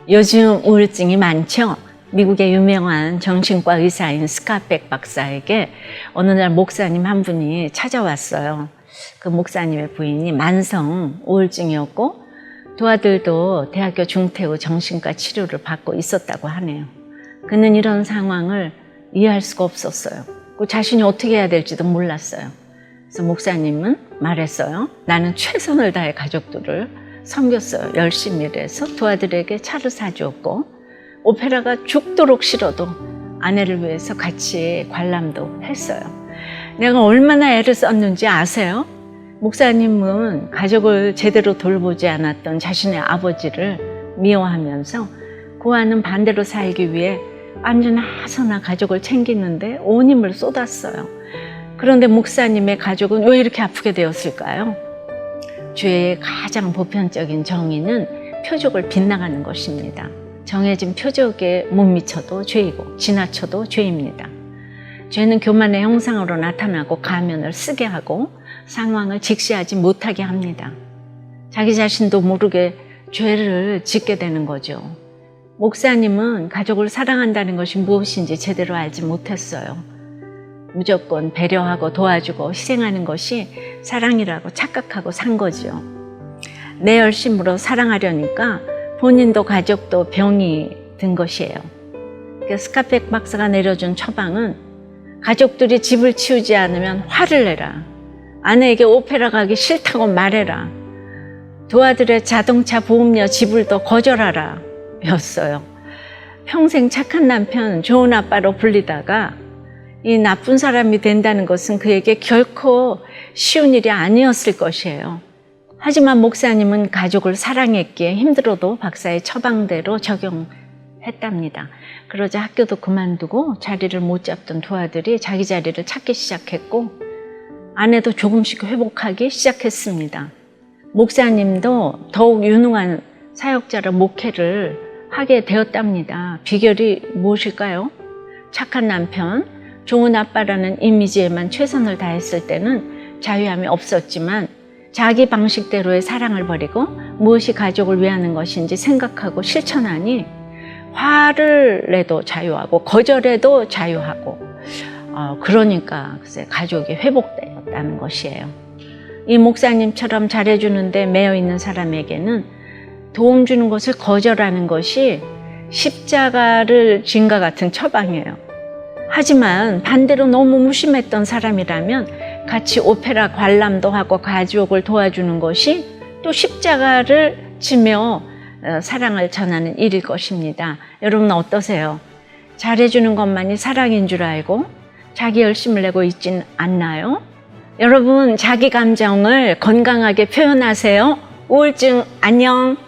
요즘 우울증이 많죠? 미국의 유명한 정신과 의사인 스캇백 박사에게 어느 날 목사님 한 분이 찾아왔어요. 그 목사님의 부인이 만성 우울증이었고 두 아들도 대학교 중퇴 후 정신과 치료를 받고 있었다고 하네요. 그는 이런 상황을 이해할 수가 없었어요. 그 자신이 어떻게 해야 될지도 몰랐어요. 그래서 목사님은 말했어요. 나는 최선을 다해 가족들을 섬겼어요. 열심히 일해서 두 아들에게 차를 사주었고 오페라가 죽도록 싫어도 아내를 위해서 같이 관람도 했어요. 내가 얼마나 애를 썼는지 아세요? 목사님은 가족을 제대로 돌보지 않았던 자신의 아버지를 미워하면서 그와는 반대로 살기 위해 안주나서나 가족을 챙기는데 온 힘을 쏟았어요. 그런데 목사님의 가족은 왜 이렇게 아프게 되었을까요? 죄의 가장 보편적인 정의는 표적을 빗나가는 것입니다. 정해진 표적에 못 미쳐도 죄이고 지나쳐도 죄입니다. 죄는 교만의 형상으로 나타나고 가면을 쓰게 하고 상황을 직시하지 못하게 합니다. 자기 자신도 모르게 죄를 짓게 되는 거죠. 목사님은 가족을 사랑한다는 것이 무엇인지 제대로 알지 못했어요. 무조건 배려하고 도와주고 희생하는 것이 사랑이라고 착각하고 산 거죠. 내 열심으로 사랑하려니까 본인도 가족도 병이 든 것이에요. 스캇백 박사가 내려준 처방은 가족들이 집을 치우지 않으면 화를 내라. 아내에게 오페라 가기 싫다고 말해라. 두 아들의 자동차 보험료 지불도 거절하라 였어요. 평생 착한 남편, 좋은 아빠로 불리다가 이 나쁜 사람이 된다는 것은 그에게 결코 쉬운 일이 아니었을 것이에요. 하지만 목사님은 가족을 사랑했기에 힘들어도 박사의 처방대로 적용했답니다. 그러자 학교도 그만두고 자리를 못 잡던 두 아들이 자기 자리를 찾기 시작했고 아내도 조금씩 회복하기 시작했습니다. 목사님도 더욱 유능한 사역자로 목회를 하게 되었답니다. 비결이 무엇일까요? 착한 남편, 좋은 아빠라는 이미지에만 최선을 다했을 때는 자유함이 없었지만 자기 방식대로의 사랑을 버리고 무엇이 가족을 위하는 것인지 생각하고 실천하니 화를 내도 자유하고 거절해도 자유하고 그러니까 글쎄 가족이 회복되었다는 것이에요. 이 목사님처럼 잘해주는데 매여있는 사람에게는 도움 주는 것을 거절하는 것이 십자가를 진과 같은 처방이에요. 하지만 반대로 너무 무심했던 사람이라면 같이 오페라 관람도 하고 가족을 도와주는 것이 또 십자가를 지며 사랑을 전하는 일일 것입니다. 여러분 어떠세요? 잘해주는 것만이 사랑인 줄 알고 자기 열심을 내고 있진 않나요? 여러분 자기 감정을 건강하게 표현하세요. 우울증 안녕.